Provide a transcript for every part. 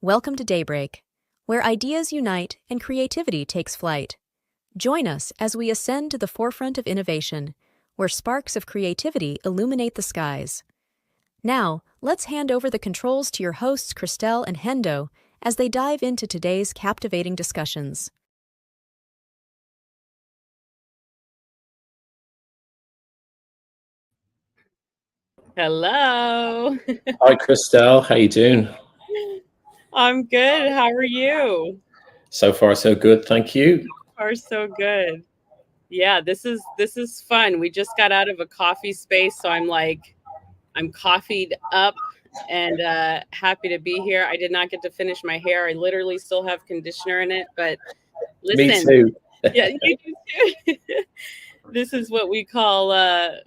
Welcome to Daybreak, where ideas unite and creativity takes flight. Join us as we ascend to the forefront of innovation, where sparks of creativity illuminate the skies. Now, let's hand over the controls to your hosts Christel and Hendo as they dive into today's captivating discussions. Hello. Hi, Christel. How you doing? I'm good. How are you? So far, so good. Thank you. Are so good. Yeah, this is fun. We just got out of a coffee space, so I'm coffeed up and happy to be here. I did not get to finish my hair. I literally still have conditioner in it, but listen. Me too. Yeah, you do too. This is what we call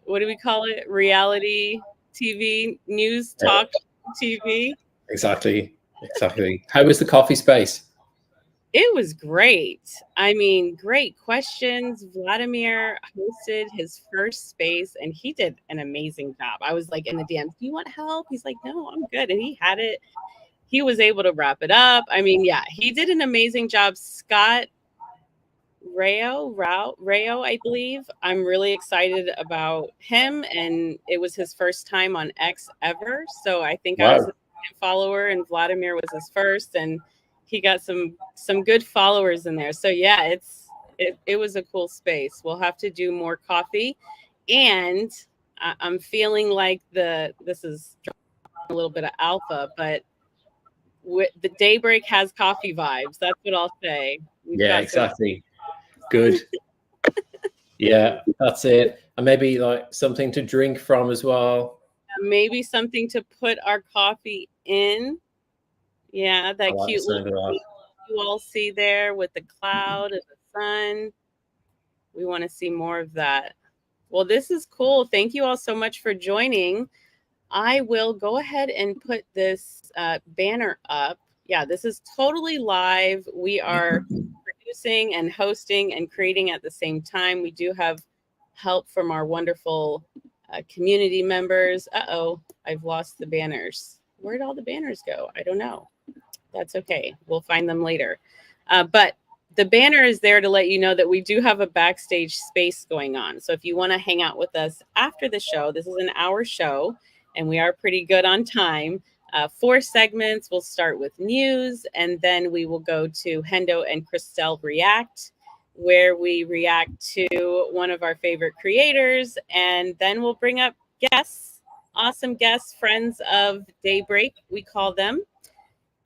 what do we call it? Reality TV, news talk TV. Exactly. How was the coffee space? It was great. I mean, great questions. Vladimir hosted his first space and he did an amazing job. I was like in the DMs, do you want help? He's like, no, I'm good. And he had it. He was able to wrap it up. I mean, yeah, he did an amazing job. Scott Rayo, I believe. I'm really excited about him. And it was his first time on X ever. So I think I was a second follower and Vladimir was his first. And he got some good followers in there. So yeah, it was a cool space. We'll have to do more coffee. And I'm feeling like this is a little bit of alpha, but the Daybreak has coffee vibes. That's what I'll say. Yeah, exactly. Good. Yeah, that's it. And maybe like something to drink from as well. Maybe something to put our coffee in. Yeah, that cute little you all see there with the cloud and the sun. We want to see more of that. Well, this is cool. Thank you all so much for joining. I will go ahead and put this banner up. Yeah, this is totally live. We are producing and hosting and creating at the same time. We do have help from our wonderful community members. Uh-oh, I've lost the banners. Where'd all the banners go? I don't know. That's okay. We'll find them later. But the banner is there to let you know that we do have a backstage space going on. So if you want to hang out with us after the show, this is an hour show and we are pretty good on time. 4 segments. We'll start with news and then we will go to Hendo and Christel React, where we react to one of our favorite creators. And then we'll bring up guests, awesome guests, friends of Daybreak, we call them.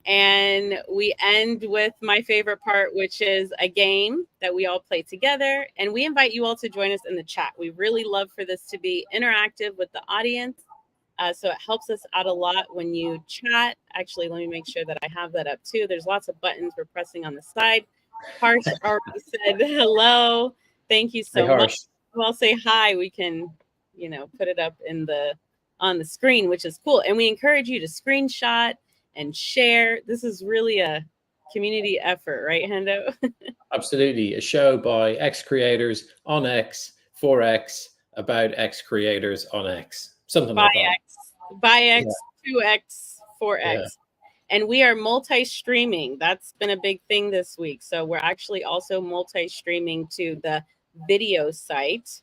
And we end with my favorite part, which is a game that we all play together. And we invite you all to join us in the chat. We really love for this to be interactive with the audience. So it helps us out a lot when you chat. Actually, let me make sure that I have that up too. There's lots of buttons we're pressing on the side. Harsh already said hello. Thank you so much. Well, say hi. We can, put it up on the screen, which is cool. And we encourage you to screenshot and share. This is really a community effort, right, Hendo? Absolutely. A show by X creators on X, for X, about X creators on X. Something like that. By X, to X, for X. Yeah. And we are multi-streaming. That's been a big thing this week. So we're actually also multi-streaming to the video site.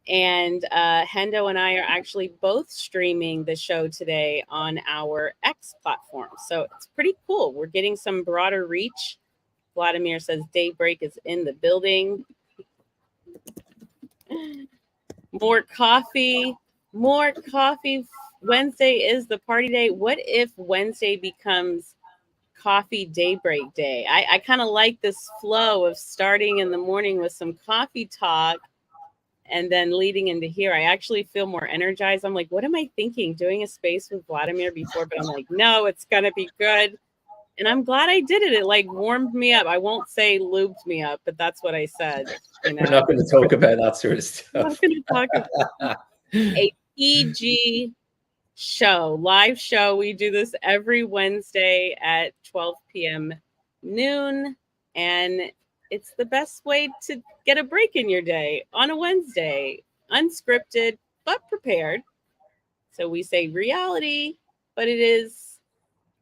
And Hendo and I are actually both streaming the show today on our X platform. So it's pretty cool. We're getting some broader reach. Vladimir says Daybreak is in the building. More coffee. Wednesday is the party day. What if Wednesday becomes coffee Daybreak day? I kind of like this flow of starting in the morning with some coffee talk and then leading into here. I actually feel more energized. I'm like, what am I thinking? Doing a space with Vladimir before, but I'm like, no, it's going to be good. And I'm glad I did it. It like warmed me up. I won't say lubed me up, but that's what I said. We're not going to talk about that sort of stuff. I'm not going to talk about a PG show, live show. We do this every Wednesday at 12 p.m. noon. And it's the best way to get a break in your day on a Wednesday, unscripted, but prepared. So we say reality, but it is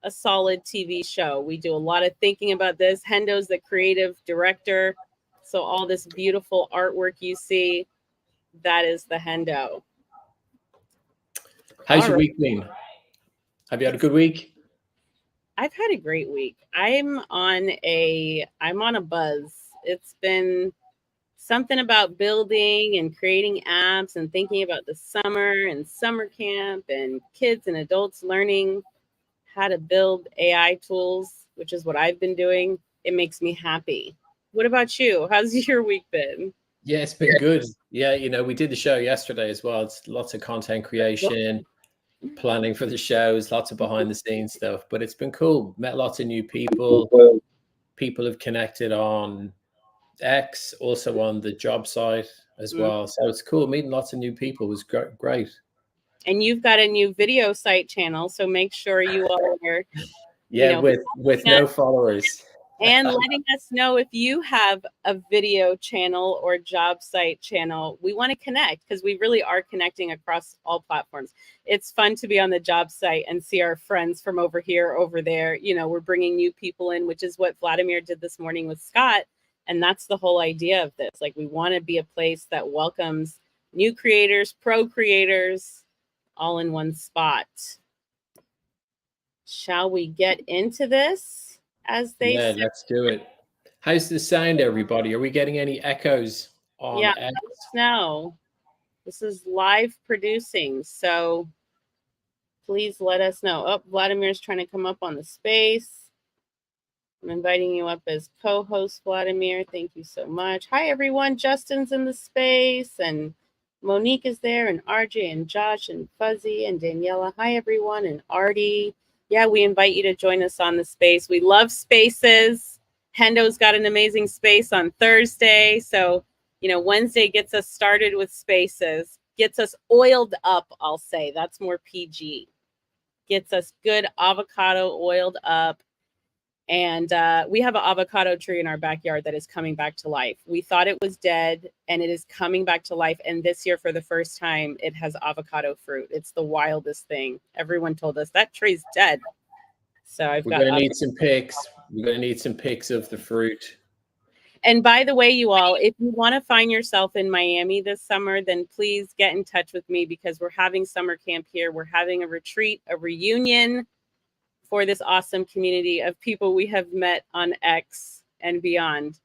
a solid TV show. We do a lot of thinking about this. Hendo's the creative director. So all this beautiful artwork you see, that is the Hendo. How's your week been? Have you had a good week? I've had a great week. I'm on a buzz. It's been something about building and creating apps and thinking about the summer and summer camp and kids and adults learning how to build AI tools, which is what I've been doing. It makes me happy. What about you? How's your week been? Yeah, it's been good. Yeah, we did the show yesterday as well. It's lots of content creation, planning for the shows, lots of behind the scenes stuff, but it's been cool. Met lots of new people. People have connected on X, also on the job site as well. So it's cool. Meeting lots of new people was great. And you've got a new video site channel, so make sure you all are with no followers. And letting us know if you have a video channel or job site channel. We want to connect because we really are connecting across all platforms. It's fun to be on the job site and see our friends from over here, over there. We're bringing new people in, which is what Vladimir did this morning with Scott. And that's the whole idea of this. Like, we want to be a place that welcomes new creators, pro creators, all in one spot. Shall we get into this? As they say? Let's do it. How's the sound, everybody? Are we getting any echoes on X? Let us know. This is live producing, so please let us know. Oh, Vladimir's trying to come up on the space. I'm inviting you up as co-host, Vladimir. Thank you so much. Hi, everyone. Justin's in the space, and Monique is there, and RJ, and Josh, and Fuzzy, and Daniela. Hi, everyone, and Artie. Yeah, we invite you to join us on the space. We love spaces. Hendo's got an amazing space on Thursday. So, Wednesday gets us started with spaces, gets us oiled up, I'll say. That's more PG. Gets us good avocado oiled up. And we have an avocado tree in our backyard that is coming back to life. We thought it was dead, and it is coming back to life. And this year, for the first time, it has avocado fruit. It's the wildest thing. Everyone told us that tree's dead. So we're going to need some pics. We're going to need some pics of the fruit. And by the way, you all, if you want to find yourself in Miami this summer, then please get in touch with me, because we're having summer camp here. We're having a retreat, a reunion for this awesome community of people we have met on X and beyond.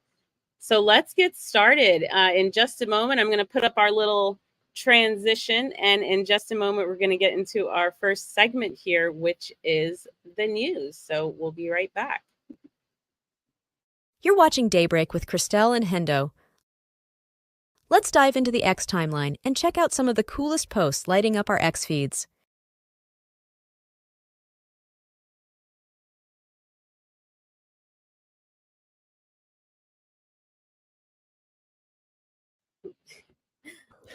So let's get started. In just a moment, I'm going to put up our little transition. And in just a moment, we're going to get into our first segment here, which is the news. So we'll be right back. You're watching Daybreak with Christel and Hendo. Let's dive into the X timeline and check out some of the coolest posts lighting up our X feeds.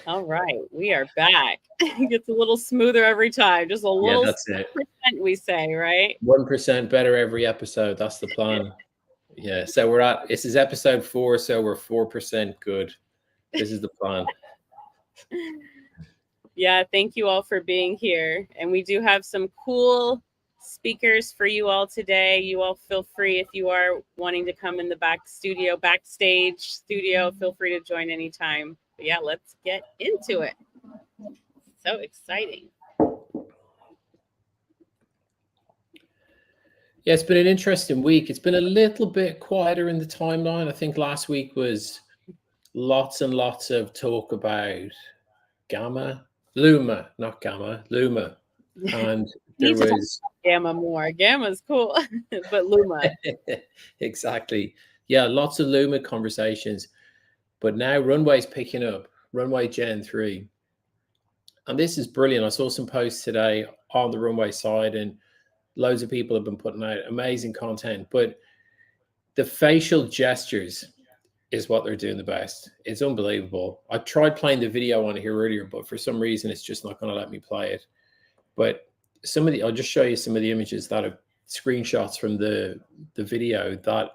All right, we are back. It gets a little smoother every time. Just a little that's it. percent, we say, right? 1% better every episode. That's the plan. Yeah. So this is episode 4, so we're 4% good. This is the plan. Yeah, thank you all for being here. And we do have some cool speakers for you all today. You all feel free, if you are wanting to come in the backstage studio, feel free to join anytime. But yeah, let's get into it. So exciting. Yeah, it's been an interesting week. It's been a little bit quieter in the timeline. I think last week was lots and lots of talk about Luma. And there was Gamma more. Gamma's cool, but Luma. Exactly. Yeah, lots of Luma conversations. But now Runway's picking up, Runway Gen 3. And this is brilliant. I saw some posts today on the Runway side, and loads of people have been putting out amazing content. But the facial gestures is what they're doing the best. It's unbelievable. I tried playing the video on here earlier, but for some reason, it's just not going to let me play it. But I'll just show you some of the images that are screenshots from the video, that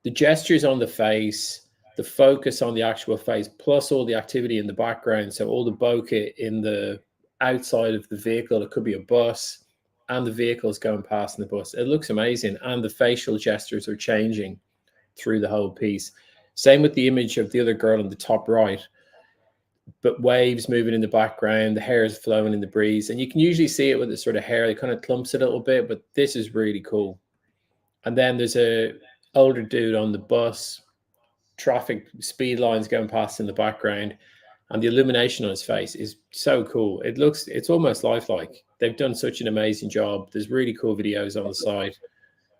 the gestures on the face, the focus on the actual face, plus all the activity in the background. So all the bokeh in the outside of the vehicle, it could be a bus, and the vehicles going past in the bus. It looks amazing. And the facial gestures are changing through the whole piece. Same with the image of the other girl in the top right, but waves moving in the background, the hair is flowing in the breeze. And you can usually see it with the sort of hair, it kind of clumps a little bit, but this is really cool. And then there's a older dude on the bus, traffic speed lines going past in the background, and the illumination on his face is so cool. It's almost lifelike. They've done such an amazing job. There's really cool videos on the site,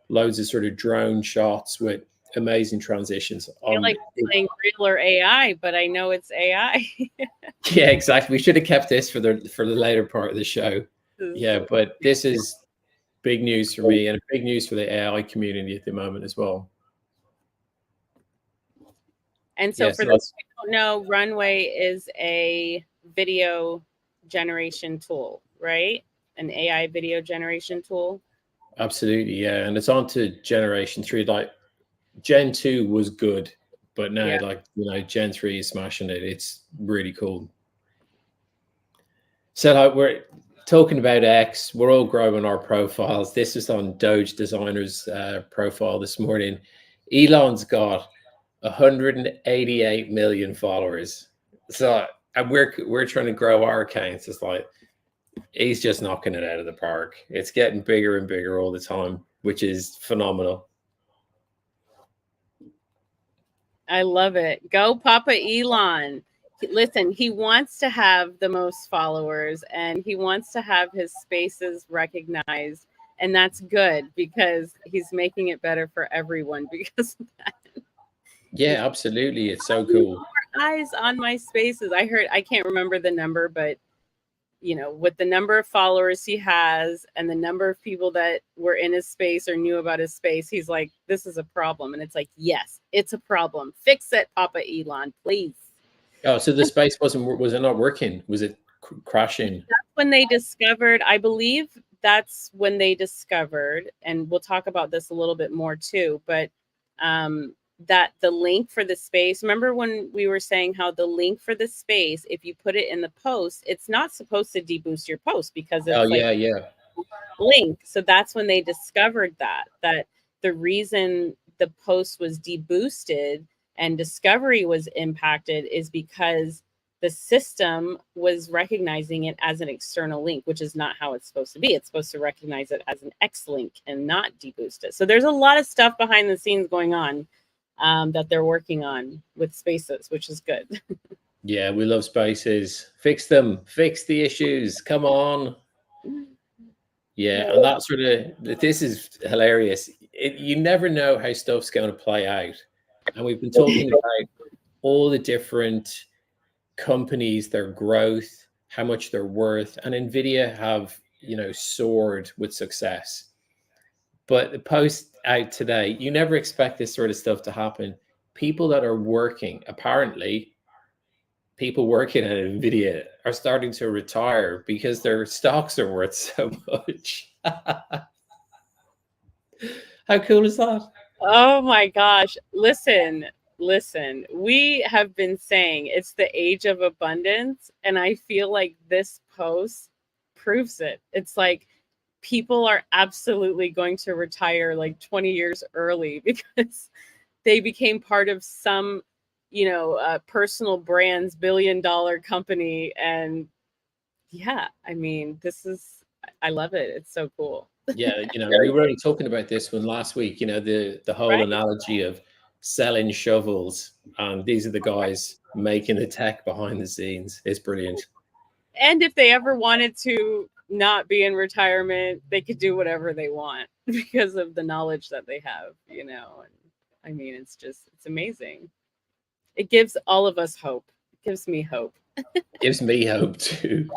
loads of sort of drone shots with amazing transitions. I feel like playing real or AI, but I know it's AI. Yeah, exactly. We should have kept this for the later part of the show. Yeah, but this is big news for me and big news for the AI community at the moment as well. And so for those who don't know, Runway is a video generation tool, right? An AI video generation tool. Absolutely, yeah. And it's on to generation 3. Like Gen 2 was good, but now like, you know, Gen 3 is smashing it. It's really cool. So like, we're talking about X, we're all growing our profiles. This is on Doge Designer's profile this morning. Elon's got 188 million followers. So, and we're trying to grow our accounts. It's like, he's just knocking it out of the park. It's getting bigger and bigger all the time, which is phenomenal. I love it. Go Papa Elon. Listen, he wants to have the most followers and he wants to have his spaces recognized. And that's good because he's making it better for everyone because of that. Yeah, absolutely. It's so cool. More eyes on my spaces. I can't remember the number, but you know, with the number of followers he has and the number of people that were in his space or knew about his space, he's like, this is a problem. And it's like, yes, it's a problem. Fix it, Papa Elon, please. Oh, so the space was it not working? Was it crashing? That's when they discovered, I believe that's when they discovered, and we'll talk about this a little bit more too, but that the link for the space, remember when we were saying how the link for the space, if you put it in the post, it's not supposed to deboost your post because it's link. So that's when they discovered that the reason the post was deboosted and discovery was impacted is because the system was recognizing it as an external link, which is not how it's supposed to be. It's supposed to recognize it as an X link and not deboost it. So there's a lot of stuff behind the scenes going on that they're working on with spaces, which is good. Yeah, we love spaces. Fix them. Fix the issues. Come on. Yeah, and that sort of, this is hilarious. You never know how stuff's going to play out. And we've been talking about all the different companies, their growth, how much they're worth, and NVIDIA have, you know, soared with success. But the post out today, you never expect this sort of stuff to happen. People that are working, apparently, people working at NVIDIA are starting to retire because their stocks are worth so much. How cool is that? Oh my gosh. Listen, we have been saying it's the age of abundance, and I feel like this post proves it. It's like people are absolutely going to retire like 20 years early because they became part of some, you know, personal brand's billion-dollar company. And yeah, I mean, I love it. It's so cool. Yeah, you know, we were only talking about this one last week, you know, the whole analogy of selling shovels, and these are the guys making the tech behind the scenes. It's brilliant. And if they ever wanted to not be in retirement, they could do whatever they want because of the knowledge that they have, you know. And I mean, it's amazing. It gives all of us hope. It gives me hope. Gives me hope too.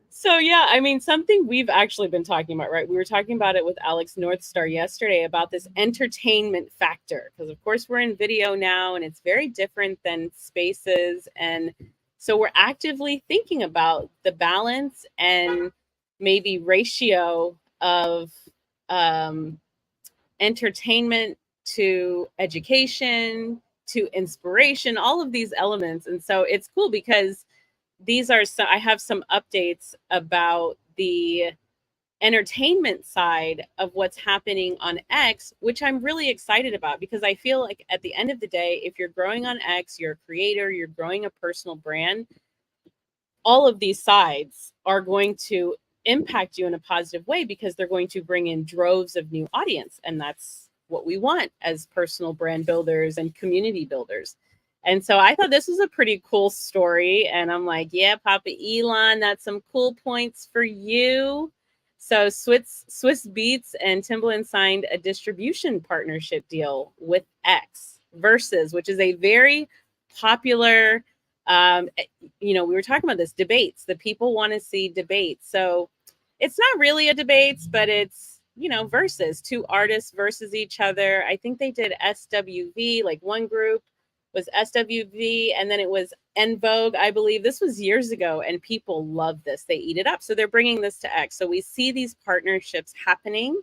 So yeah, I mean, something we've actually been talking about, right? We were talking about it with Alex Northstar yesterday about this entertainment factor, because of course we're in video now and it's very different than spaces. And so we're actively thinking about the balance and maybe ratio of entertainment to education to inspiration, all of these elements. And so it's cool because I have some updates about the entertainment side of what's happening on X, which I'm really excited about, because I feel like at the end of the day, if you're growing on X, you're a creator, you're growing a personal brand, all of these sides are going to impact you in a positive way, because they're going to bring in droves of new audience. And that's what we want as personal brand builders and community builders. And so I thought this was a pretty cool story. And I'm like, yeah, Papa Elon, that's some cool points for you. So Swiss Beats and Timbaland signed a distribution partnership deal with X Versus, which is a very popular, we were talking about this, debates. The people want to see debates. So it's not really a debates, but it's, versus two artists versus each other. I think they did SWV, like one group was SWV, and then it was En Vogue, I believe. This was years ago, and people love this. They eat it up. So they're bringing this to X. So we see these partnerships happening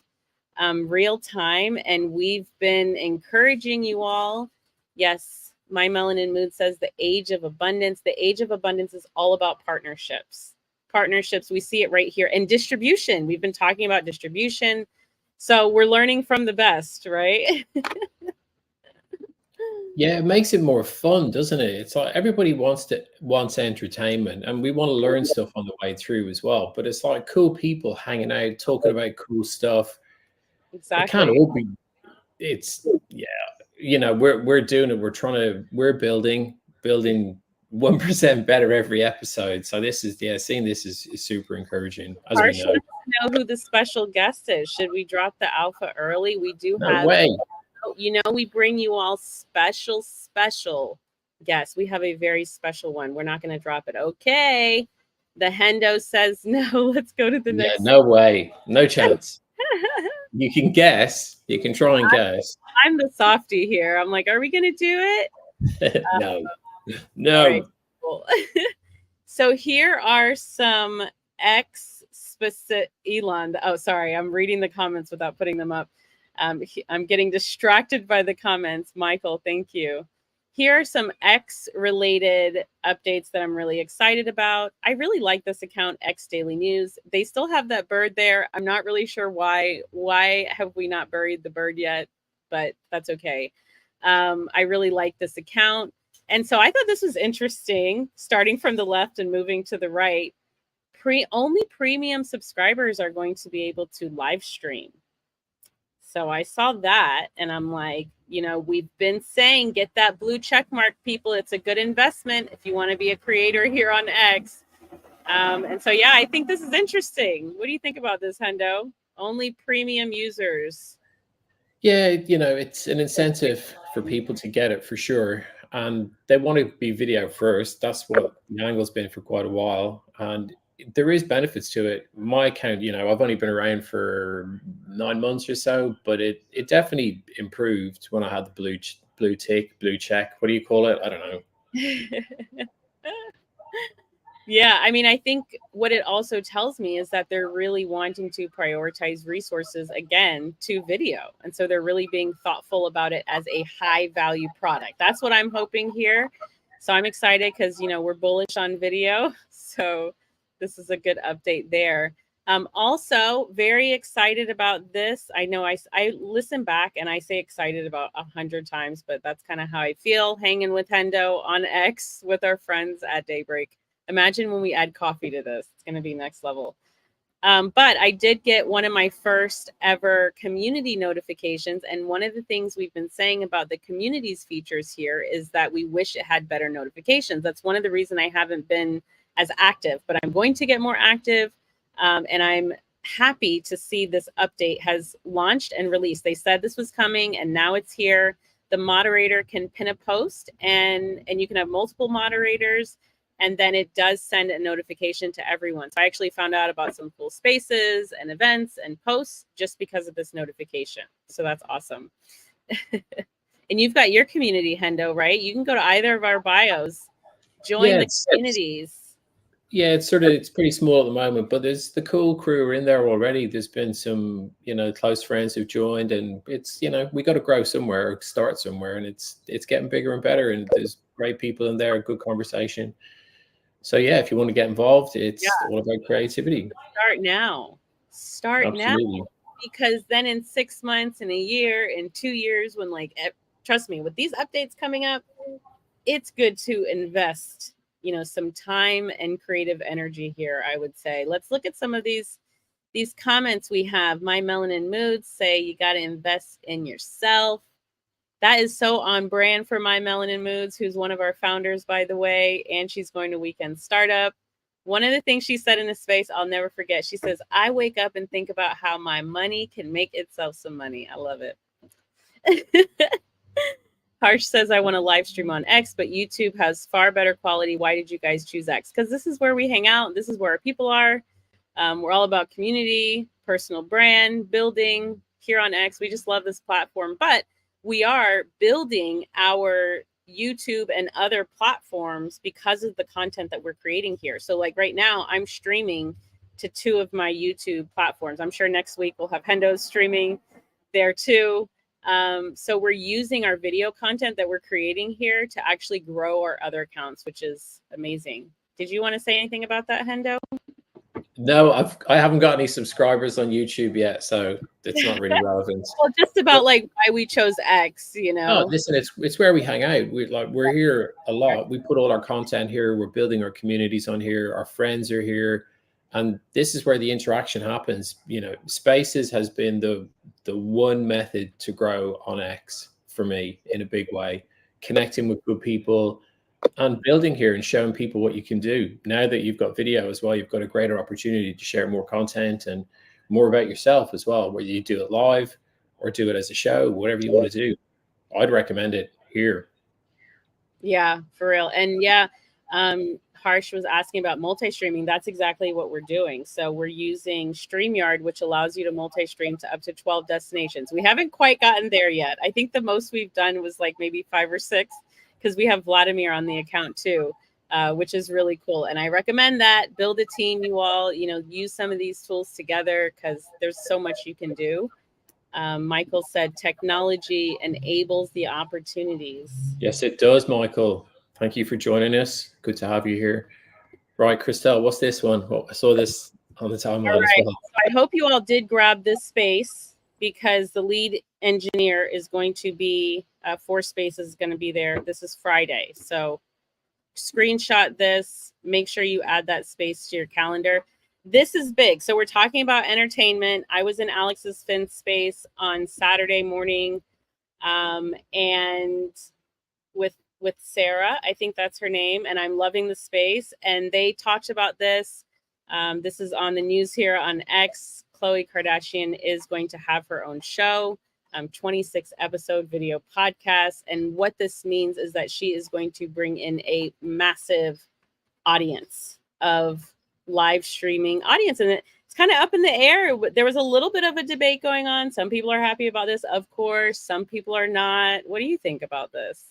real time, and we've been encouraging you all. Yes, My Melanin Mood says the age of abundance. The age of abundance is all about partnerships. Partnerships, we see it right here. And distribution. We've been talking about distribution. So we're learning from the best, right? Yeah, it makes it more fun, doesn't it? It's like everybody wants entertainment, and we want to learn stuff on the way through as well. But it's like cool people hanging out, talking about cool stuff. Exactly. It can't all be. It's we're doing it. We're building 1% better every episode. So this is seeing this is super encouraging. As we know. Know who the special guest is. Should we drop the alpha early? We do No have. way. We bring you all special guests. We have a very special one. We're not going to drop it. Okay. The Hendo says no. Let's go to the next. Yeah, no way. No chance. You can guess. You can try and guess. I'm the softie here. I'm like, are we going to do it? No. Right, cool. So here are some specific Elon. Oh, sorry. I'm reading the comments without putting them up. I'm getting distracted by the comments. Michael, thank you. Here are some X-related updates that I'm really excited about. I really like this account, X Daily News. They still have that bird there. I'm not really sure why. Why have we not buried the bird yet? But that's okay. I really like this account. And so I thought this was interesting, starting from the left and moving to the right. Only premium subscribers are going to be able to live stream. So I saw that and I'm like, we've been saying, get that blue check mark, people. It's a good investment if you want to be a creator here on X. And so, yeah, I think this is interesting. What do you think about this, Hendo? Only premium users. Yeah, it's an incentive for people to get it for sure. And they want to be video first. That's what the angle's been for quite a while. And there is benefits to it. My account, I've only been around for 9 months or so, but it definitely improved when I had the blue tick, blue check. What do you call it? I don't know. Yeah, I mean, I think what it also tells me is that they're really wanting to prioritize resources again to video. And so they're really being thoughtful about it as a high value product. That's what I'm hoping here. So I'm excited because, we're bullish on video. So this is a good update there. Also, very excited about this. I know I listen back and I say excited about 100 times, but that's kind of how I feel hanging with Hendo on X with our friends at Daybreak. Imagine when we add coffee to this. It's going to be next level. But I did get one of my first ever community notifications. And one of the things we've been saying about the communities features here is that we wish it had better notifications. That's one of the reasons I haven't been as active, but I'm going to get more active. And I'm happy to see this update has launched and released. They said this was coming and now it's here. The moderator can pin a post and you can have multiple moderators. And then it does send a notification to everyone. So I actually found out about some cool spaces and events and posts just because of this notification. So that's awesome. And you've got your community, Hendo, right? You can go to either of our bios, join the communities. It's pretty small at the moment, but there's the cool crew are in there already. There's been some, close friends who've joined, and it's, we got to grow somewhere, start somewhere, and it's getting bigger and better. And there's great people in there, good conversation. So yeah, if you want to get involved, it's all about creativity. Start now. Start Absolutely. now, because then in 6 months, in a year, in 2 years, when like, trust me, with these updates coming up, it's good to invest, some time and creative energy here, I would say. Let's look at some of these comments we have. My Melanin Moods say you got to invest in yourself. That is so on brand for My Melanin Moods, who's one of our founders, by the way, and she's going to Weekend Startup. One of the things she said in the space, I'll never forget. She says, I wake up and think about how my money can make itself some money. I love it. Harsh says, I want to live stream on X, but YouTube has far better quality. Why did you guys choose X? Because this is where we hang out. This is where our people are. We're all about community, personal brand, building here on X. We just love this platform, but we are building our YouTube and other platforms because of the content that we're creating here. So like right now, I'm streaming to 2 of my YouTube platforms. I'm sure next week we'll have Hendo streaming there too. So we're using our video content that we're creating here to actually grow our other accounts, which is amazing. Did you want to say anything about that, Hendo? No, I haven't got any subscribers on YouTube yet, so it's not really relevant. Well, just about like why we chose X, Oh, listen, it's where we hang out. We're here a lot. We put all our content here. We're building our communities on here. Our friends are here, and this is where the interaction happens. Spaces has been the one method to grow on X for me in a big way, connecting with good people and building here and showing people what you can do. Now that you've got video as well, you've got a greater opportunity to share more content and more about yourself as well, whether you do it live or do it as a show, whatever you want to do. I'd recommend it here. Yeah, for real. And yeah, Harsh was asking about multi-streaming. That's exactly what we're doing. So we're using StreamYard, which allows you to multi-stream to up to 12 destinations. We haven't quite gotten there yet. I think the most we've done was like maybe 5 or 6, because we have Vladimir on the account too, which is really cool. And I recommend that. Build a team, you all, use some of these tools together, because there's so much you can do. Michael said technology enables the opportunities. Yes, it does, Michael. Thank you for joining us. Good to have you here. Right, Christel, what's this one? Well, I saw this on the timeline as well. So I hope you all did grab this space, because the lead engineer is going to be 4 spaces is going to be there. This is Friday. So screenshot this. Make sure you add that space to your calendar. This is big. So we're talking about entertainment. I was in Alex's Fin space on Saturday morning, and with Sarah, I think that's her name, and I'm loving the space. And they talked about this. This is on the news here on X. Khloe Kardashian is going to have her own show, 26 episode video podcast. And what this means is that she is going to bring in a massive audience of live streaming audience. And it's kind of up in the air. There was a little bit of a debate going on. Some people are happy about this, of course. Some people are not. What do you think about this?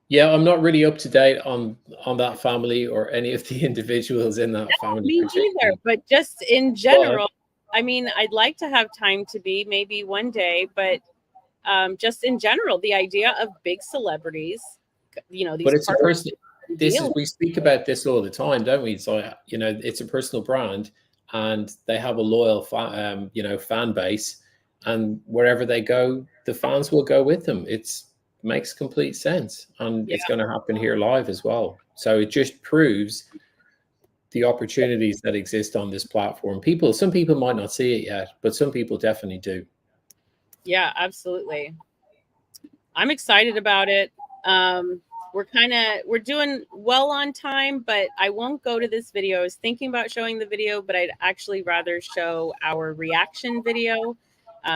Yeah, I'm not really up to date on that family or any of the individuals in that family. Me either, but just in general, I mean, I'd like to have time to be maybe one day, but just in general, the idea of big celebrities, these. But it's a personal. We speak about this all the time, don't we? So it's a personal brand, and they have a loyal fan base, and wherever they go, the fans will go with them. Makes complete sense, and it's going to happen here live as well. So it just proves the opportunities that exist on this platform. Some people might not see it yet, but some people definitely do. Yeah, absolutely. I'm excited about it. We're doing well on time, but I won't go to this video. I was thinking about showing the video, but I'd actually rather show our reaction video.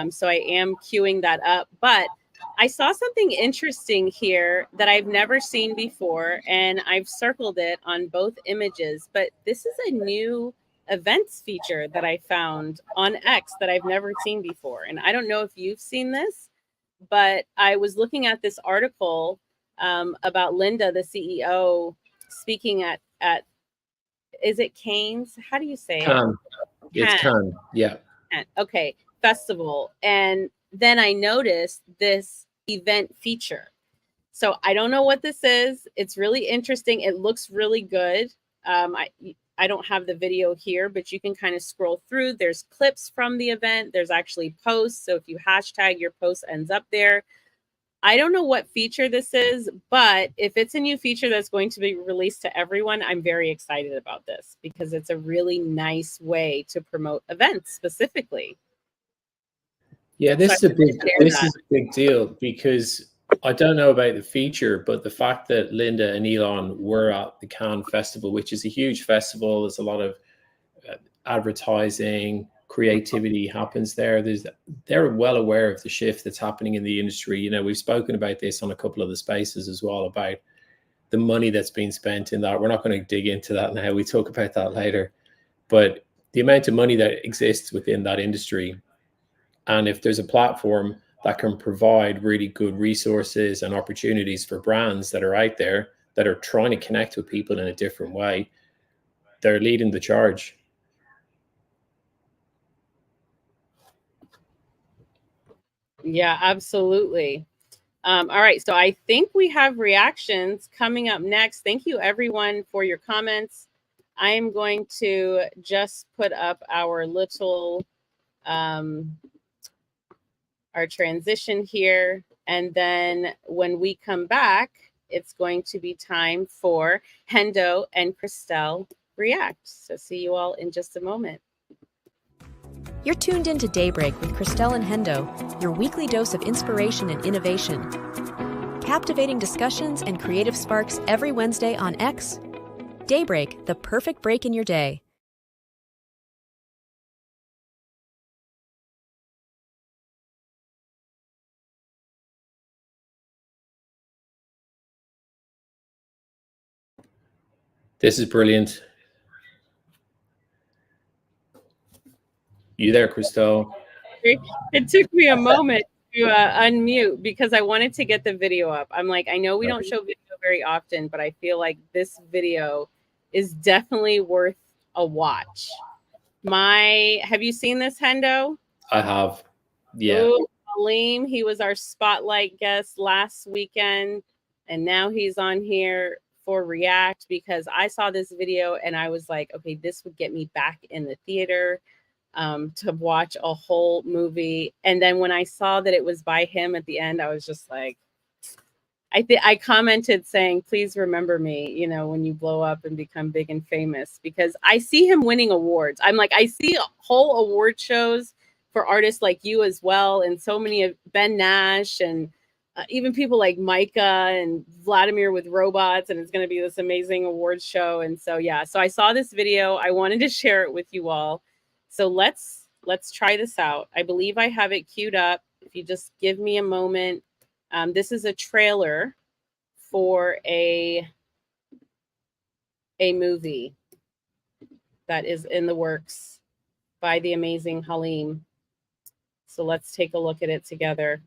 So I am queuing that up, but I saw something interesting here that I've never seen before, and I've circled it on both images, but this is a new events feature that I found on X that I've never seen before. And I don't know if you've seen this, but I was looking at this article about Linda, the CEO, speaking at is it Cannes? How do you say it? It's Cannes, yeah. Okay, festival. And then I noticed this event feature. So I don't know what this is. It's really interesting. It looks really good. I I don't have the video here, but you can kind of scroll through. There's clips from the event. There's actually posts. So if you hashtag, your post ends up there. I don't know what feature this is, but if it's a new feature that's going to be released to everyone, I'm very excited about this because it's a really nice way to promote events specifically. Yeah, this is a big deal because I don't know about the feature, but the fact that Linda and Elon were at the Cannes Festival, which is a huge festival, there's a lot of advertising, creativity happens there. They're well aware of the shift that's happening in the industry. You know, we've spoken about this on a couple of the spaces as well, about the money that's being spent in that. We're not going to dig into that now. We talk about that later. But the amount of money that exists within that industry, and if there's a platform that can provide really good resources and opportunities for brands that are out there that are trying to connect with people in a different way, they're leading the charge. Yeah, absolutely. All right, so I think we have reactions coming up next. Thank you everyone for your comments. I am going to just put up our little our transition here, and then when we come back, it's going to be time for Hendo and Christel react. So see you all in just a moment. You're tuned into Daybreak with Christel and Hendo, your weekly dose of inspiration and innovation. Captivating discussions and creative sparks every Wednesday on X. Daybreak, the perfect break in your day. This is brilliant. You there, Christel? It took me a moment to unmute because I wanted to get the video up. I'm like, I know we don't show video very often, but I feel like this video is definitely worth a watch. Have you seen this, Hendo? I have. Yeah. Ooh, Aleem, he was our spotlight guest last weekend, and now he's on here for React because I saw this video and I was like, okay, this would get me back in the theater to watch a whole movie. And then when I saw that it was by him at the end, I was just like, I commented saying, please remember me, you know, when you blow up and become big and famous, because I see him winning awards. I'm like, I see whole award shows for artists like you as well. And so many of Ben Nash and even people like Micah and Vladimir with robots. And it's going to be this amazing awards show. And so, yeah, so I saw this video. I wanted to share it with you all. So let's try this out. I believe I have it queued up. If you just give me a moment. This is a trailer for a movie that is in the works by the amazing Haleem. So let's take a look at it together.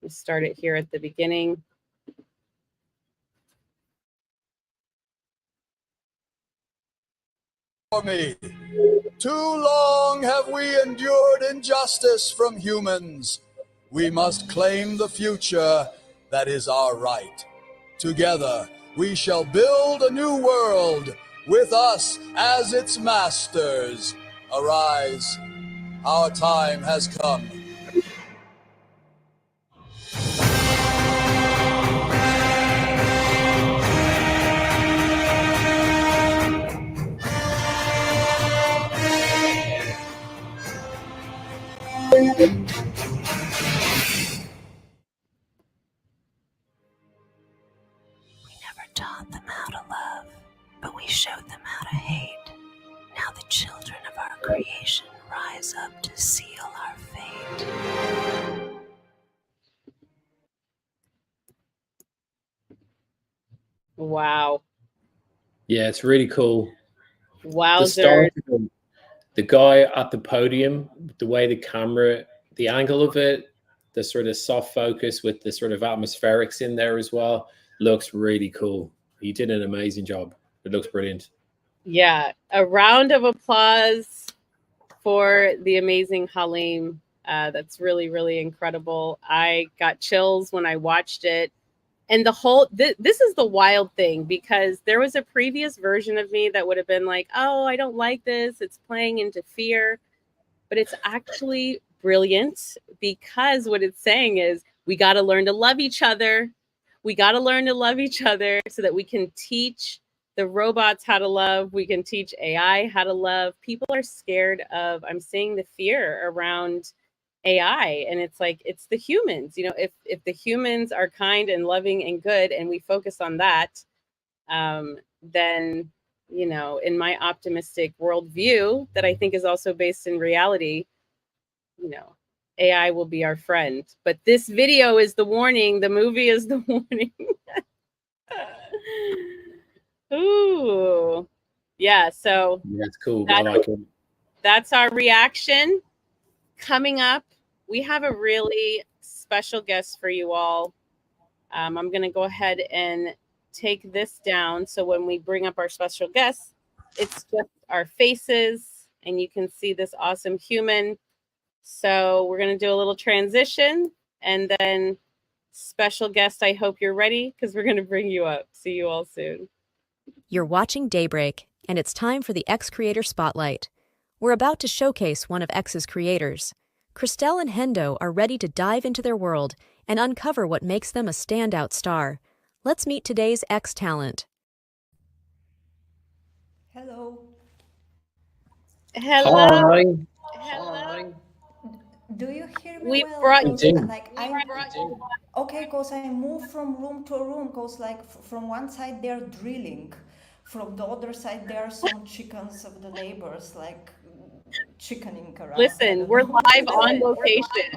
Let's start it here at the beginning. For me, too long have we endured injustice from humans. We must claim the future that is our right. Together, we shall build a new world with us as its masters. Arise, our time has come. Taught them how to love, but we showed them how to hate. Now the children of our creation rise up to seal our fate. Wow. Yeah, it's really cool. Wowzer. The guy at the podium, the way the camera, the angle of it, the sort of soft focus with the sort of atmospherics in there as well, looks really cool. He did an amazing job. It looks brilliant. Yeah, a round of applause for the amazing Haleem. That's really, really incredible. I got chills when I watched it. And the whole, this is the wild thing, because there was a previous version of me that would have been like, oh, I don't like this. It's playing into fear. But it's actually brilliant, because what it's saying is we got to learn to love each other. We got to learn to love each other so that we can teach the robots how to love. We can teach AI how to love. People are scared of, I'm seeing the fear around AI, and it's like, it's the humans. You know, if the humans are kind and loving and good, and we focus on that, then, you know, in my optimistic worldview that I think is also based in reality, you know, AI will be our friend. But this video is the warning. The movie is the warning. Ooh, yeah. So Yeah, it's cool. I like it. That's our reaction. Coming up, we have a really special guest for you all. I'm going to go ahead and take this down, so when we bring up our special guest, it's just our faces and you can see this awesome human. So we're going to do a little transition, and then special guest, I hope you're ready, because we're going to bring you up. See you all soon. You're watching Daybreak, and it's time for the X Creator Spotlight. We're about to showcase one of X's creators. Christel and Hendo are ready to dive into their world and uncover what makes them a standout star. Let's meet today's X talent. Hello. Hello. Hi. Hello. Do you hear me We well? brought Cause, you. like okay, cause I move from room to room. Cause like from one side they're drilling, from the other side there are some chickens of the neighbors like chickening around. Listen, we're live on location.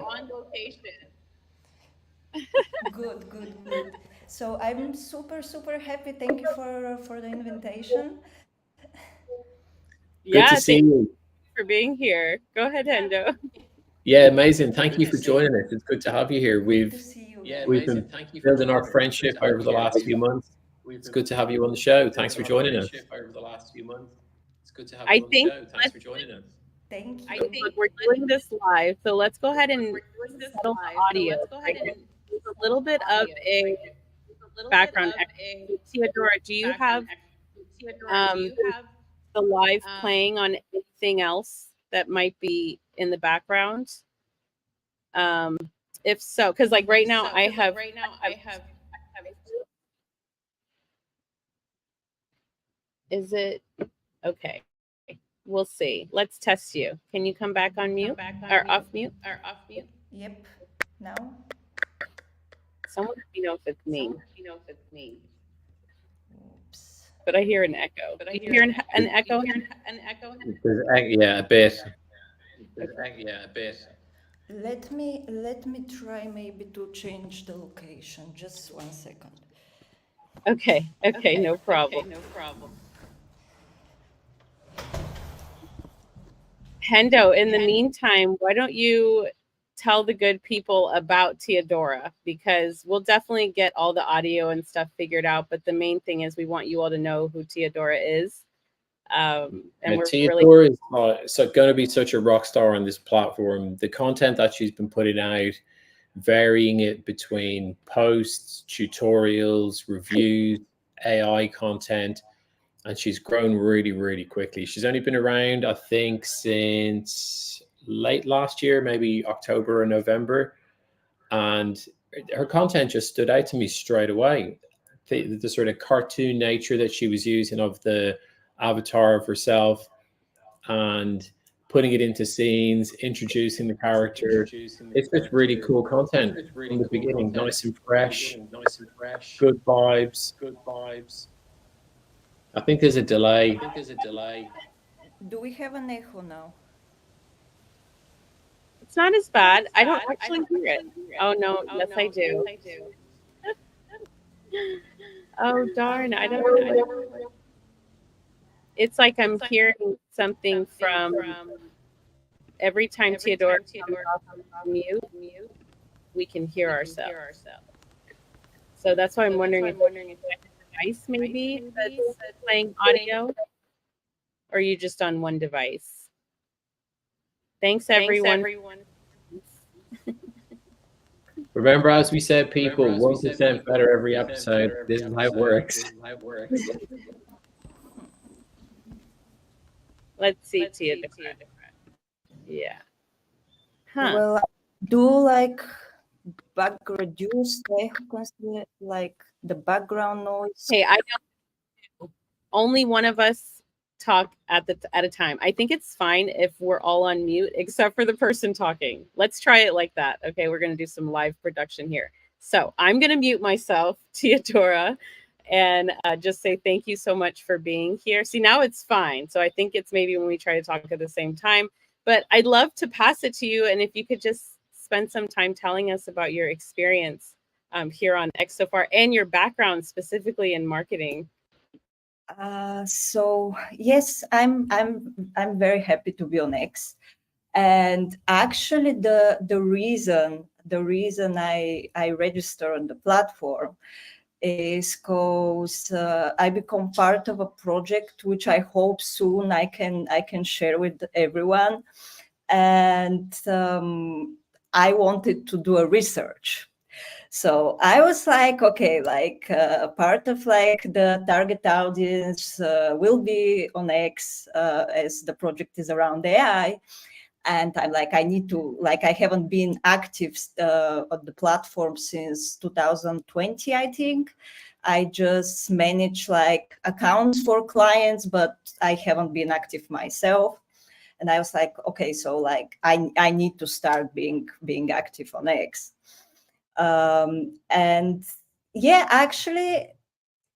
Good, good, good. So I'm super happy. Thank you for the invitation. Good to see you. For being here. Go ahead, Hendo. Yeah, amazing. Thank you for joining us. It's good to have you here. We've been building our friendship over the last few months. It's good to have you on the show. Thanks for joining us. I think Thank you. look, we're doing this live, so let's go ahead and settle the audio. Right? There's a little bit of a background. Theodora, do you have the live playing on anything else that might be in the background? If so, because like right now I have. Is it okay? We'll see. Let's test you. Can you come back on mute or off mute? Yep. Now. Someone let me know if it's me. Oops. But I hear an echo. Do you hear an echo? Yeah, a bit. Let me try maybe to change the location. Just 1 second. Okay, no problem. Hendo, in the meantime, why don't you tell the good people about Teodora? Because we'll definitely get all the audio and stuff figured out, but the main thing is we want you all to know who Teodora is. And we're Teodora is going to be such a rock star on this platform. The content that she's been putting out, varying it between posts, tutorials, reviews, AI content, and she's grown really quickly. She's only been around, I think, since late last year, maybe October or November, and her content just stood out to me straight away. The sort of cartoon nature that she was using of the avatar of herself and putting it into scenes, introducing the character. It's just really cool content from the beginning, nice and fresh, good vibes. I think there's a delay. Do we have an echo now? It's not as bad. I don't actually hear it. Oh no, yes I do. Oh darn, I don't know. It's like I'm hearing something from every time Teodora comes off mute, we can hear ourselves. So that's why I'm wondering if it's a device maybe that's playing audio, or are you just on one device? Thanks everyone. Remember, as we said, people, 1% better every episode. This is how it works. Let's see, Tia. Yeah. Huh. Well, do like reduce like the background noise. Hey, I know only one of us talk at a time. I think it's fine if we're all on mute, except for the person talking. Let's try it like that. Okay, we're gonna do some live production here. So I'm gonna mute myself, Teodora, and just say thank you so much for being here. See, now it's fine. So I think it's maybe when we try to talk at the same time. But I'd love to pass it to you, and if you could just spend some time telling us about your experience here on X so far and your background specifically in marketing. So yes, I'm very happy to be on X, and actually the reason I register on the platform is because I become part of a project which I hope soon I can share with everyone, and I wanted to do a research. So I was like, okay, like part of like the target audience will be on X as the project is around AI. And I'm like, I need to, like, I haven't been active on the platform since 2020, I think. I just manage like accounts for clients, but I haven't been active myself. And I was like, okay, so like I need to start being active on X. And yeah, actually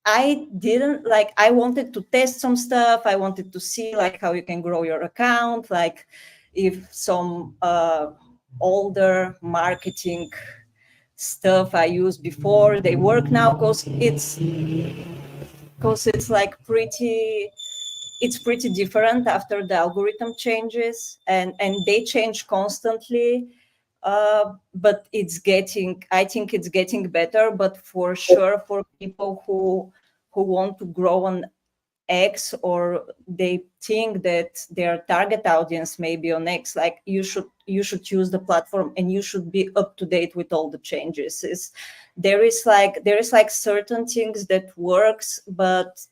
I didn't like, I wanted to test some stuff. I wanted to see like how you can grow your account, like if some older marketing stuff I used before, they work now, because it's like it's pretty different after the algorithm changes, and they change constantly. But I think it's getting better. But for sure, for people who want to grow on X, or they think that their target audience may be on X, like you should use the platform, and you should be up to date with all the changes. There is like certain things that works, but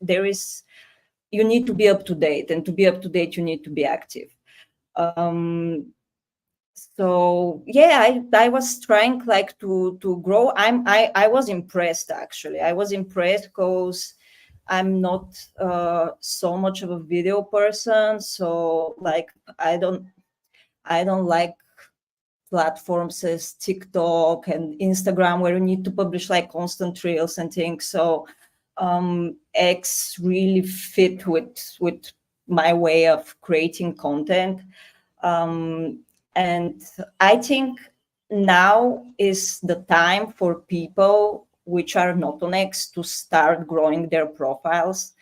you need to be up to date, and to be up to date, you need to be active. So yeah, I was trying like to grow. I was impressed, actually. I was impressed because I'm not so much of a video person. So like I don't like platforms as TikTok and Instagram, where you need to publish like constant reels and things. So X really fit with my way of creating content. And I think now is the time for people which are not on X to start growing their profiles,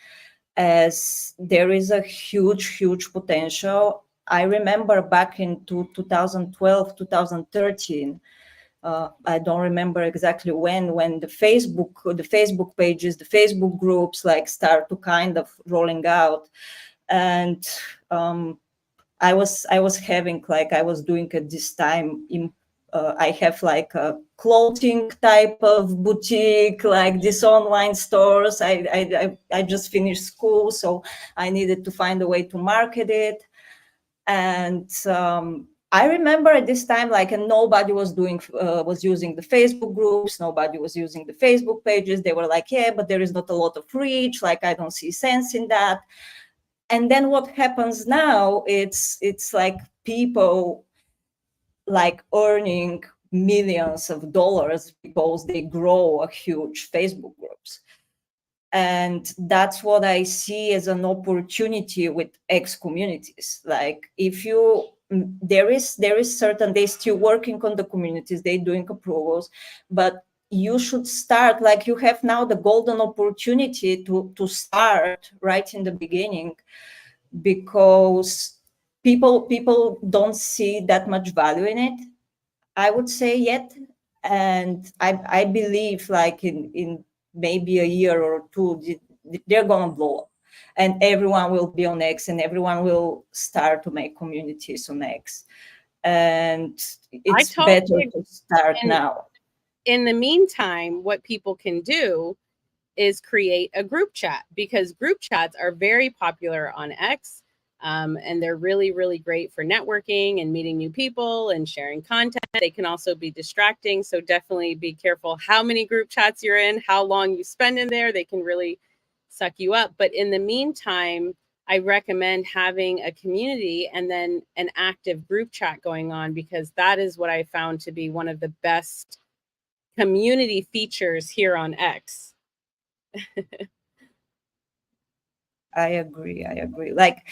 as there is a huge potential. I remember back in 2012, 2013, I don't remember exactly when the Facebook pages, the Facebook groups like start to kind of rolling out. And I was having like, I was doing at this time I have like a clothing type of boutique, like this online stores. I just finished school, so I needed to find a way to market it. And I remember at this time, like, and nobody was using the Facebook groups. Nobody was using the Facebook pages. They were like, yeah, but there is not a lot of reach. Like, I don't see sense in that. And then what happens now, it's like people like earning millions of dollars because they grow a huge Facebook groups. And that's what I see as an opportunity with X communities. Like, if you, there is certain, they still working on the communities, they doing approvals, but you should start, like, you have now the golden opportunity to start right in the beginning, because people don't see that much value in it, I would say, yet. And I believe like in maybe a year or two, they're gonna blow up, and everyone will be on X, and everyone will start to make communities on X. And it's better to start now. in the meantime, what people can do is create a group chat, because group chats are very popular on X. And they're really, really great for networking and meeting new people and sharing content. They can also be distracting. So definitely be careful how many group chats you're in, how long you spend in there. They can really suck you up. But in the meantime, I recommend having a community and then an active group chat going on, because that is what I found to be one of the best community features here on X. I agree. Like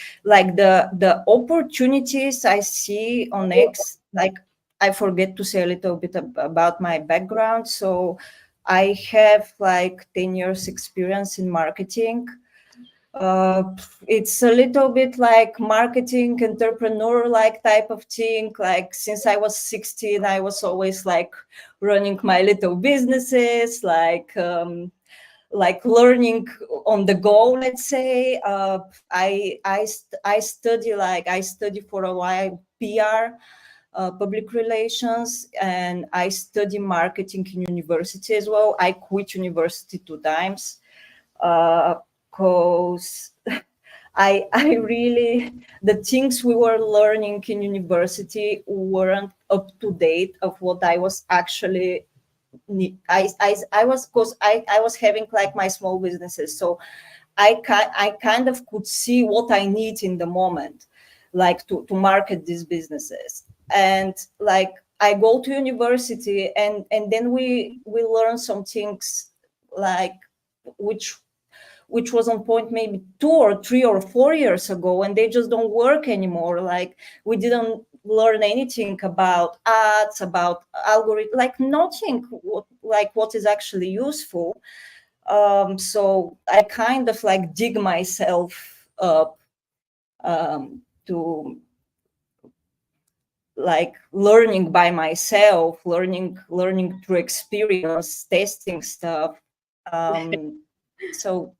the opportunities I see on X, like I forget to say a little bit about my background. So I have like 10 years experience in marketing. It's a little bit like marketing entrepreneur like type of thing. Like since I was 16, I was always like running my little businesses, like learning on the go, let's say. I study for a while PR, public relations, and I study marketing in university as well. I quit university 2 times because I really, the things we were learning in university weren't up to date of what I was actually I was having like my small businesses, so I kind of could see what I need in the moment, like to market these businesses. And like I go to university and then we learn some things like which was on point maybe 2 or 3 or 4 years ago, and they just don't work anymore. Like we didn't learn anything about ads, about algorithm, like nothing what is actually useful. So I kind of like dig myself up to like learning by myself, learning through experience, testing stuff. So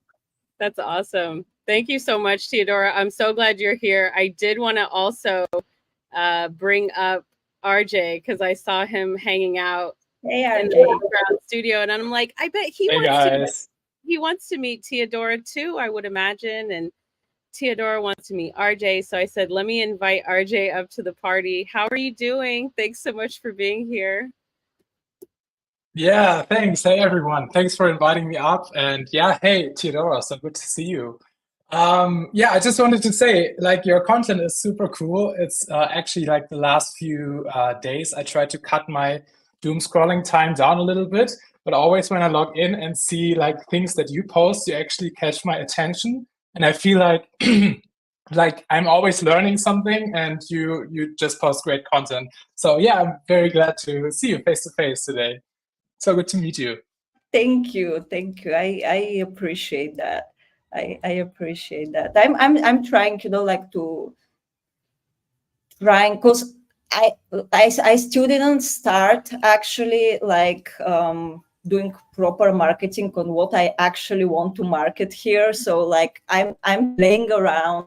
that's awesome. Thank you so much, Teodora. I'm so glad you're here. I did want to also bring up RJ, because I saw him hanging out in the background studio, and I'm like, I bet he wants to meet Teodora too, I would imagine. And Teodora wants to meet RJ, so I said, let me invite RJ up to the party. How are you doing? Thanks so much for being here. Yeah, thanks. Hey, everyone. Thanks for inviting me up. And yeah, hey, Teodora, so good to see you. Yeah, I just wanted to say, like, your content is super cool. It's actually like the last few days, I tried to cut my doom scrolling time down a little bit, but always when I log in and see like things that you post, you actually catch my attention. And I feel like like I'm always learning something, and you just post great content. So yeah, I'm very glad to see you face to face today. So good to meet you. Thank you. I appreciate that. I appreciate that. I'm trying, like to trying, because I still didn't start actually like doing proper marketing on what I actually want to market here. So like I'm playing around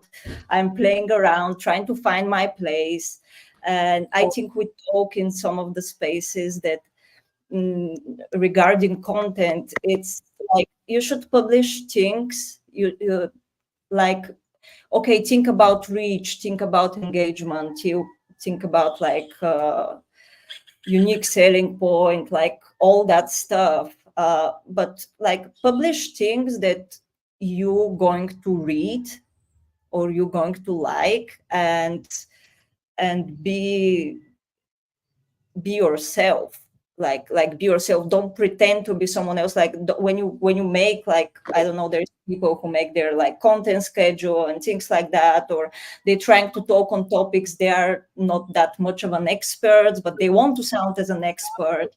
trying to find my place. And I think we talk in some of the spaces that regarding content, it's like you should publish things you like, okay, think about reach, think about engagement, you think about like unique selling point, like all that stuff, but like publish things that you're going to read or you're going to like, and be yourself. Like be yourself. Don't pretend to be someone else. Like when you make, like, I don't know, there's people who make their like content schedule and things like that, or they're trying to talk on topics they are not that much of an expert, but they want to sound as an expert.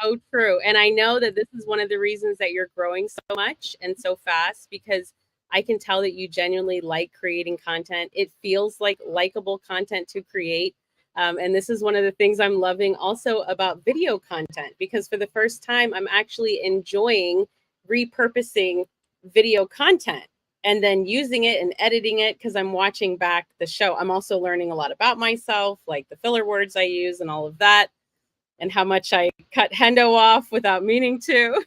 Oh, true. And I know that this is one of the reasons that you're growing so much and so fast, because I can tell that you genuinely like creating content. It feels like likable content to create. And this is one of the things I'm loving also about video content, because for the first time, I'm actually enjoying repurposing video content and then using it and editing it, because I'm watching back the show. I'm also learning a lot about myself, like the filler words I use and all of that. and how much I cut Hendo off without meaning to.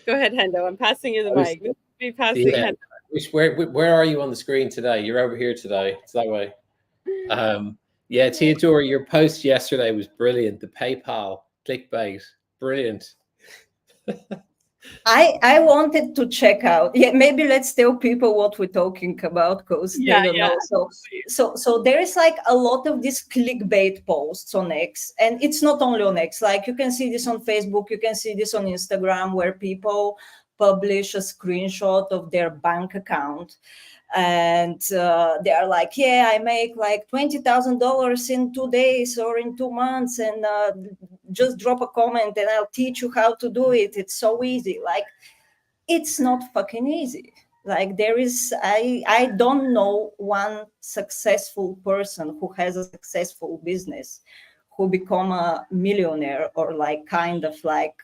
Go ahead, Hendo. I'm passing you the mic. Be passing Hendo. Where are you on the screen today? You're over here today. It's that way. Yeah, Theodora, your post yesterday was brilliant. The PayPal clickbait, brilliant. I wanted to check out. Yeah, maybe let's tell people what we're talking about, because they don't know. So there is like a lot of these clickbait posts on X, and it's not only on X. Like you can see this on Facebook, you can see this on Instagram, where people publish a screenshot of their bank account, and they are like, yeah, I make like $20,000 in 2 days or in 2 months, and just drop a comment and I'll teach you how to do it. It's so easy. Like, it's not fucking easy. Like, there is, I don't know one successful person who has a successful business who become a millionaire, or like kind of like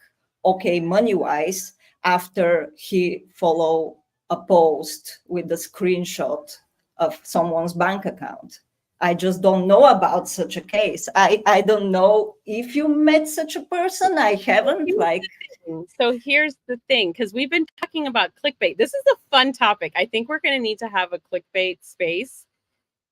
okay money wise, after he follow a post with the screenshot of someone's bank account. I just don't know about such a case. I don't know if you met such a person. I haven't. Like, so here's the thing, because we've been talking about clickbait. This is a fun topic. I think we're going to need to have a clickbait space,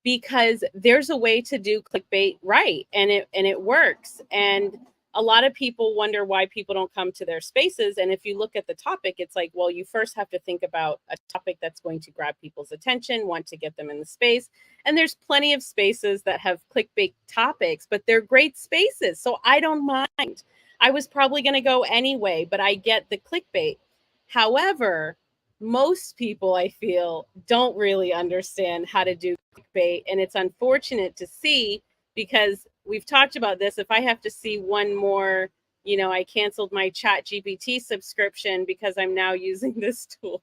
because there's a way to do clickbait right, and it works. And a lot of people wonder why people don't come to their spaces. And if you look at the topic, it's like, well, you first have to think about a topic that's going to grab people's attention, want to get them in the space. And there's plenty of spaces that have clickbait topics, but they're great spaces. So I don't mind. I was probably going to go anyway, but I get the clickbait. However, most people, I feel, don't really understand how to do clickbait. And it's unfortunate to see, because we've talked about this. If I have to see one more, I canceled my ChatGPT subscription because I'm now using this tool.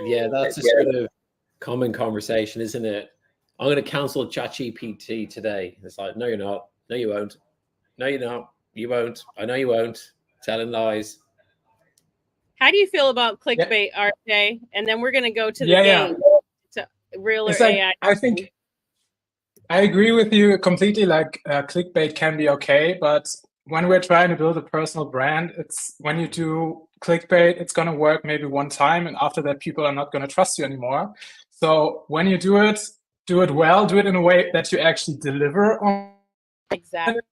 Yeah, that's a sort of common conversation, isn't it? I'm going to cancel ChatGPT today. It's like, no, you're not. No, you won't. No, you're not. You won't. I know you won't. Telling lies. How do you feel about clickbait, RJ? And then we're going to go to the game. To real or AI. I think I agree with you completely. Like clickbait can be okay, but when we're trying to build a personal brand, it's when you do clickbait, it's going to work maybe one time, and after that, people are not going to trust you anymore. So when you do it well, do it in a way that you actually deliver on. Exactly.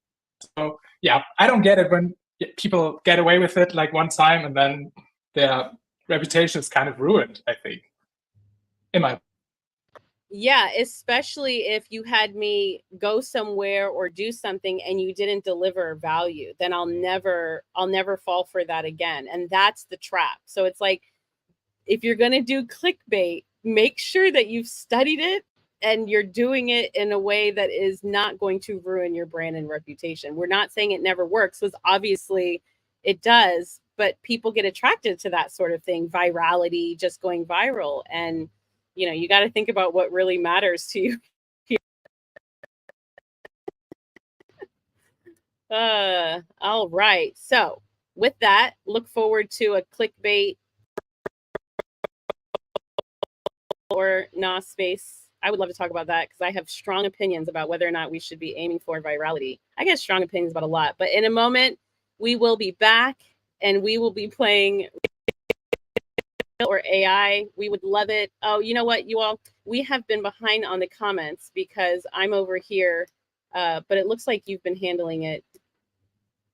So yeah, I don't get it when people get away with it like one time and then their reputation is kind of ruined, I think. Yeah, especially if you had me go somewhere or do something and you didn't deliver value, then I'll never fall for that again. And that's the trap. So it's like, if you're going to do clickbait, make sure that you've studied it and you're doing it in a way that is not going to ruin your brand and reputation. We're not saying it never works, because obviously it does, but people get attracted to that sort of thing, virality, just going viral. And you got to think about what really matters to you. All right. So with that, look forward to a clickbait or NOS space. I would love to talk about that, because I have strong opinions about whether or not we should be aiming for virality. I get strong opinions about a lot, but in a moment, we will be back and we will be playing or AI. We would love it. Oh, you know what, you all, we have been behind on the comments because I'm over here, but it looks like you've been handling it.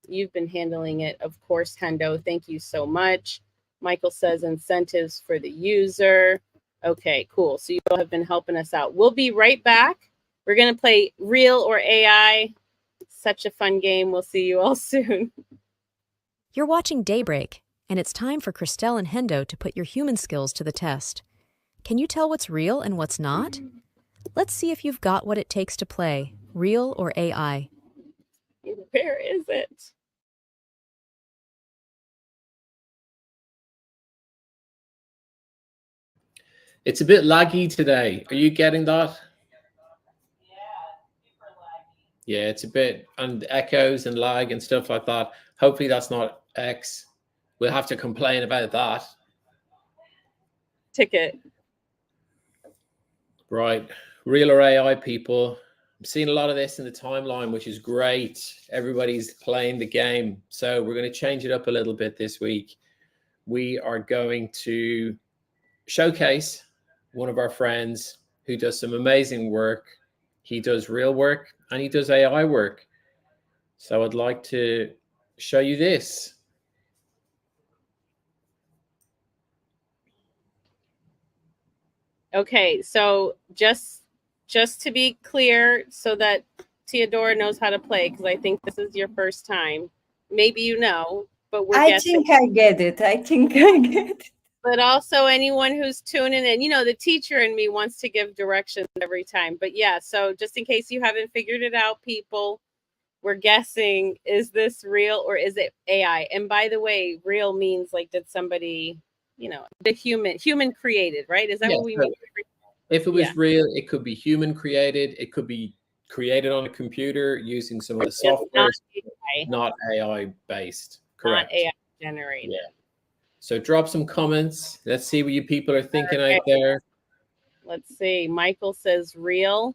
You've been handling it, of course, Hendo. Thank you so much. Michael says incentives for the user. Okay, cool. So you all have been helping us out. We'll be right back. We're going to play real or AI. Such a fun game. We'll see you all soon. You're watching Daybreak, and it's time for Christel and Hendo to put your human skills to the test. Can you tell what's real and what's not? Let's see if you've got what it takes to play, real or AI. Where is it? It's a bit laggy today. Are you getting that? Yeah, it's a bit, and echoes and lag and stuff like that. Hopefully that's not X. We'll have to complain about that. Ticket. Right. Real or AI, people. I'm seeing a lot of this in the timeline, which is great. Everybody's playing the game. So we're going to change it up a little bit this week. We are going to showcase one of our friends who does some amazing work. He does real work and he does AI work. So I'd like to show you this. Okay, so just to be clear, so that Theodora knows how to play, because I think this is your first time. Maybe you know, but we're guessing. I think I get it. I think I get it. But also anyone who's tuning in, you know, the teacher in me wants to give directions every time. But yeah, so just in case you haven't figured it out, people, we're guessing, is this real or is it AI? And by the way, real means like, did somebody, you know, the human created, right? Is that what we mean? If it was real, it could be human created. It could be created on a computer using some of the software, not AI based. Correct. Not AI generated. Yeah. So drop some comments. Let's see what you people are thinking out there. Let's see. Michael says real.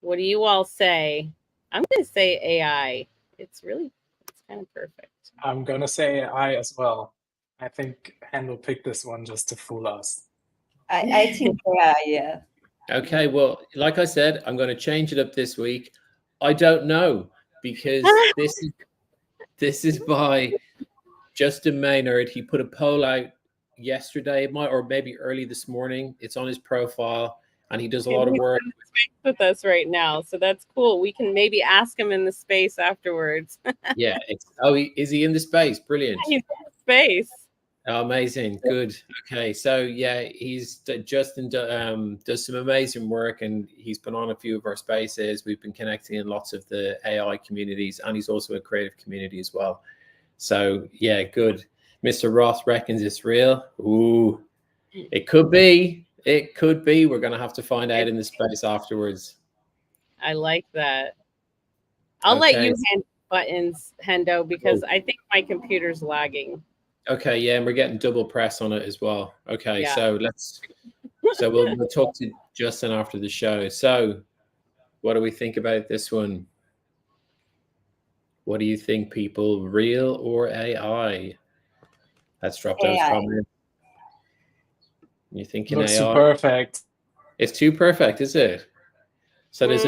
What do you all say? I'm going to say AI. It's kind of perfect. I'm going to say AI as well. I think Hendo picked this one just to fool us. I think AI, yeah. Okay, well, like I said, I'm going to change it up this week. I don't know, because this is by Justin Maynard. He put a poll out yesterday, or maybe early this morning. It's on his profile, and he does a lot of work with us right now, so that's cool. We can maybe ask him in the space afterwards. Yeah. Is he in the space? Brilliant. He's in the space. Oh, amazing. Good. Okay. So yeah, Justin does some amazing work, and he's been on a few of our spaces. We've been connecting in lots of the AI communities, and he's also a creative community as well. So yeah, good. Mr. Roth reckons it's real. Ooh, it could be. It could be. We're going to have to find out in the space afterwards. I like that. I'll let you hand buttons, Hendo, because I think my computer's lagging. Okay, yeah, and we're getting double press on it as well. Okay, yeah. So we'll talk to Justin after the show. So what do we think about this one? What do you think, people? Real or AI? Let's drop those comments. You thinking Looks AI? too perfect. It's too perfect, is it? So this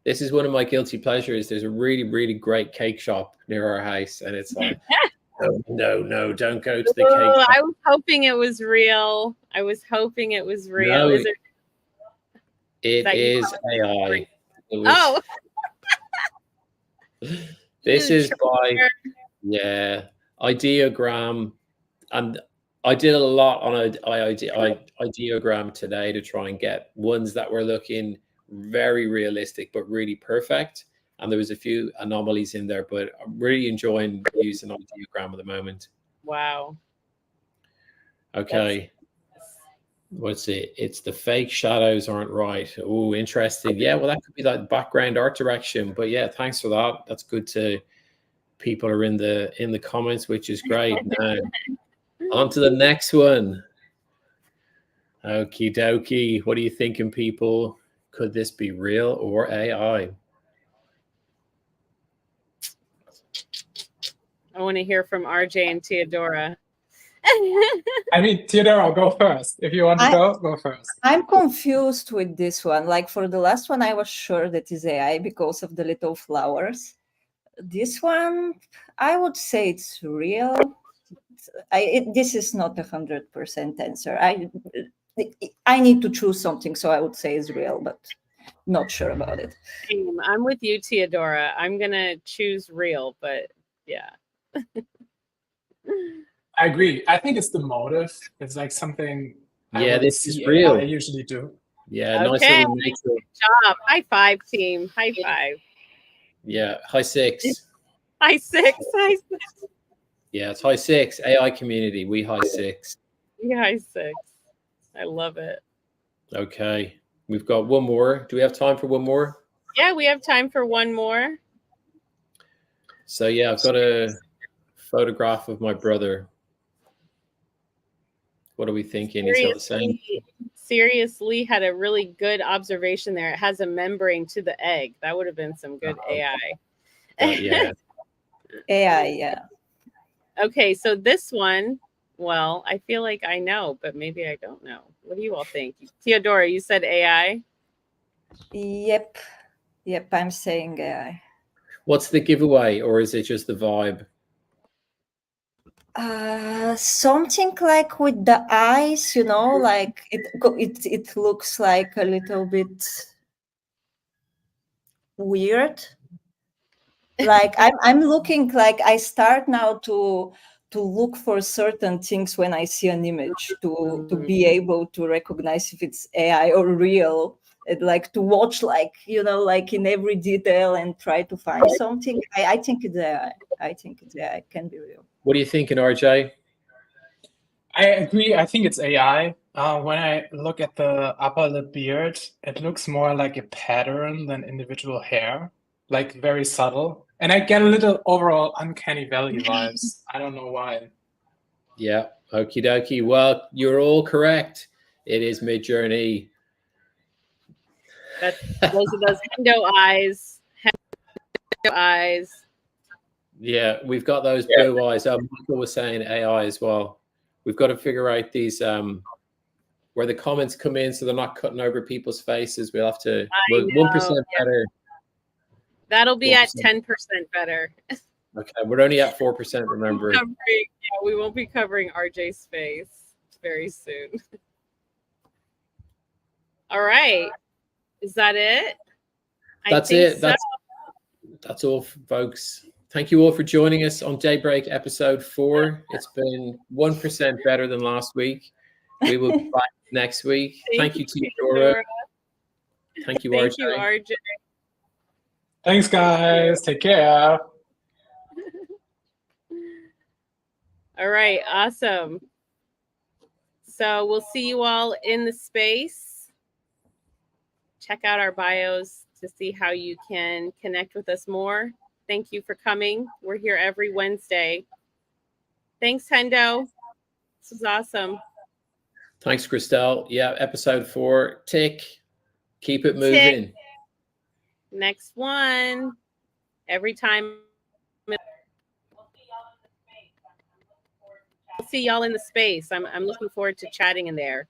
is one of my guilty pleasures. There's a really, really great cake shop near our house, and it's like, no, don't go to the cake shop. I was hoping it was real. No, is it? It is AI. This is by Ideogram, and I did a lot on Ideogram today to try and get ones that were looking very realistic but really perfect. And there was a few anomalies in there, but I'm really enjoying using Ideogram at the moment. Wow. Okay. What's it? It's the fake shadows aren't right. Oh, interesting. Yeah, well, that could be that background art direction. But yeah, thanks for that. That's good to people are in the comments, which is great. Now, on to the next one. Okie dokie. What are you thinking, people? Could this be real or AI? I want to hear from RJ and Theodora. I mean, Theodora, I'll go first. If you want to go first. I'm confused with this one. Like for the last one, I was sure that is AI because of the little flowers. This one, I would say it's real. This is not 100% answer. I need to choose something, so I would say it's real, but not sure about it. I'm with you, Theodora. I'm gonna choose real, but yeah. I agree. I think it's the motive. It's like something. This is real. I usually do. Yeah, okay. Nice little nature. Good job. High five, team. High five. Yeah, high six. High six. High six. Yeah, it's high six. AI community. We high six. We high six. I love it. Okay. We've got one more. Do we have time for one more? Yeah, we have time for one more. So yeah, I've got a photograph of my brother. What are we thinking? He's got the same. seriously had a really good observation there. It has a membrane to the egg. That would have been some good AI. Yeah. AI, yeah. Okay, so this one, well, I feel like I know, but maybe I don't know. What do you all think? Theodora, you said AI? Yep, I'm saying AI. What's the giveaway, or is it just the vibe? Something like with the eyes, like it looks like a little bit weird. Like I'm looking, like I start now to look for certain things when I see an image to be able to recognize if it's AI or real. And like to watch, like like in every detail and try to find something. I think it's AI. I think it's AI. It can be real. What are you thinking, RJ? I agree. I think it's AI. When I look at the upper lip beard, it looks more like a pattern than individual hair, like very subtle. And I get a little overall uncanny valley vibes. I don't know why. Yeah, okie dokie. Well, you're all correct. It is Midjourney. Those are those Hendo eyes. Hendo eyes. Yeah, we've got those blue eyes. Michael was saying AI as well. We've got to figure out these where the comments come in so they're not cutting over people's faces. We'll have to 1% better. That'll be 1%. At 10% better. Okay, we're only at 4%, remember. We won't be covering RJ's face very soon. All right. Is that it? That's it. So. That's all, folks. Thank you all for joining us on Daybreak episode 4. It's been 1% better than last week. We will be back next week. Thank you to you, Dora. Thank you, RJ. Thank you, RJ. Thanks, guys. Take care. All right. Awesome. So we'll see you all in the space. Check out our bios to see how you can connect with us more. Thank you for coming. We're here every Wednesday. Thanks, Hendo. This is awesome. Thanks, Christel. Yeah, episode 4. Tick. Keep it moving. Tick. Next one. Every time. I'll see y'all in the space. I'm looking forward to chatting in there.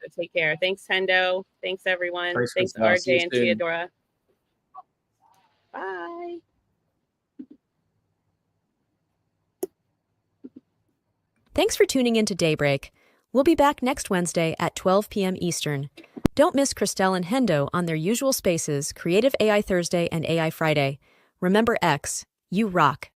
So take care. Thanks, Hendo. Thanks, everyone. Thanks RJ and Theodora. Bye. Thanks for tuning in to Daybreak. We'll be back next Wednesday at 12 p.m. Eastern. Don't miss Christel and Hendo on their usual spaces, Creative AI Thursday and AI Friday. Remember X, you rock.